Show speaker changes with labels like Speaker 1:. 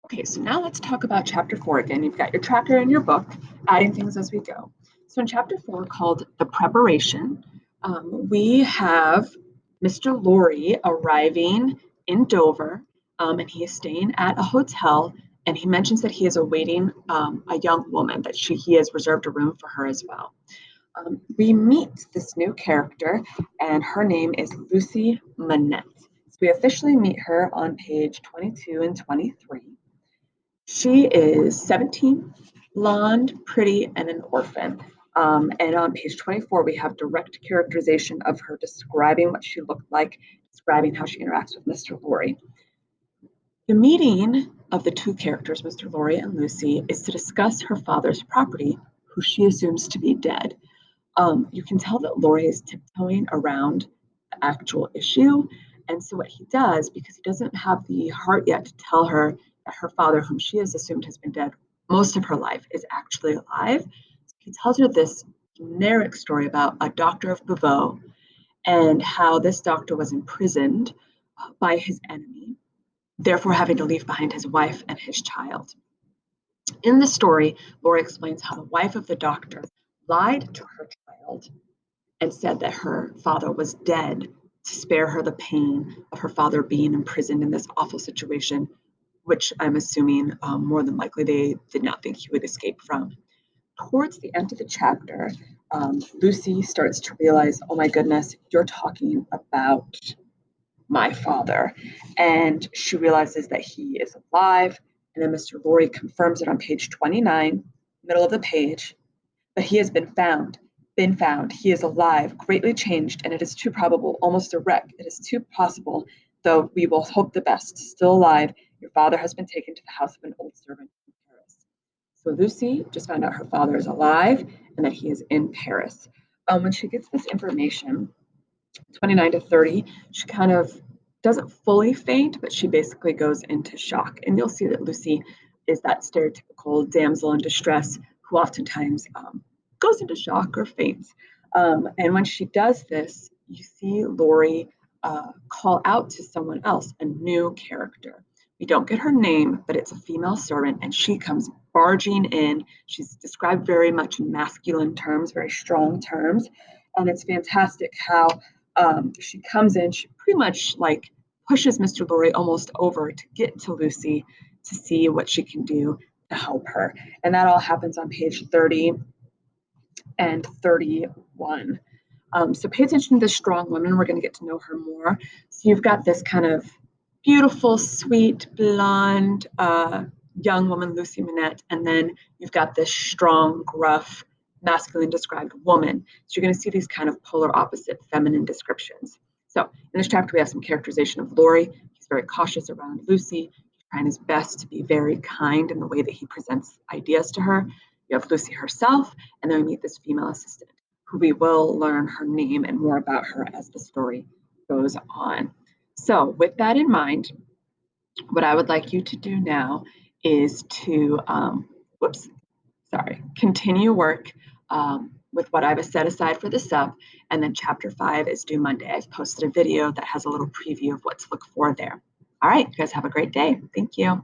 Speaker 1: Okay, so now let's talk about chapter 4 again. You've got your tracker in your book, adding things as we go. So in chapter 4, called The Preparation, we have Mr. Lorry arriving in Dover, and he is staying at a hotel, and he mentions that he is awaiting a young woman, that he has reserved a room for her as well. We meet this new character, and her name is Lucy Manette. So we officially meet her on page 22 and 23. She is 17, blonde, pretty, and an orphan. And on page 24, we have direct characterization of her describing what she looked like, describing how she interacts with Mr. Lorry. The meeting of the two characters, Mr. Lorry and Lucy, is to discuss her father's property, who she assumes to be dead. You can tell that Lorry is tiptoeing around the actual issue. And so, what he does, because he doesn't have the heart yet to tell her that her father, whom she has assumed has been dead most of her life, is actually alive, so he tells her this generic story about a doctor of Beauvais and how this doctor was imprisoned by his enemy, therefore having to leave behind his wife and his child. In the story, Laura explains how the wife of the doctor lied to her child and said that her father was dead to spare her the pain of her father being imprisoned in this awful situation, which I'm assuming more than likely they did not think he would escape from. Towards the end of the chapter, Lucy starts to realize, oh my goodness, you're talking about my father. And she realizes that he is alive. And then Mr. Lorry confirms it on page 29, middle of the page, but he has been found. He is alive, greatly changed, and it is too probable, almost a wreck. It is too possible, though we will hope the best. Still alive, your father has been taken to the house of an old servant in Paris. So Lucy just found out her father is alive and that he is in Paris. When she gets this information, 29 to 30, she kind of doesn't fully faint, but she basically goes into shock. And you'll see that Lucy is that stereotypical damsel in distress who oftentimes goes into shock or faints. And when she does this, you see Lorry call out to someone else, a new character. We don't get her name, but it's a female servant, and she comes barging in. She's described very much in masculine terms, very strong terms. And it's fantastic how she comes in, she pretty much like pushes Mr. Lorry almost over to get to Lucy to see what she can do to help her. And that all happens on page 30 and 31. So pay attention to this strong woman. We're going to get to know her more. So you've got this kind of beautiful, sweet, blonde, young woman, Lucy Manette, and then you've got this strong, gruff, masculine described woman. So you're going to see these kind of polar opposite feminine descriptions. So in this chapter, we have some characterization of Lorry. He's very cautious around Lucy. He's trying his best to be very kind in the way that he presents ideas to her. You have Lucy herself, and then we meet this female assistant, who we will learn her name and more about her as the story goes on. So with that in mind, what I would like you to do now is to, continue work with what I've set aside for the sub, and then chapter 5 is due Monday. I've posted a video that has a little preview of what to look for there. All right, you guys have a great day. Thank you.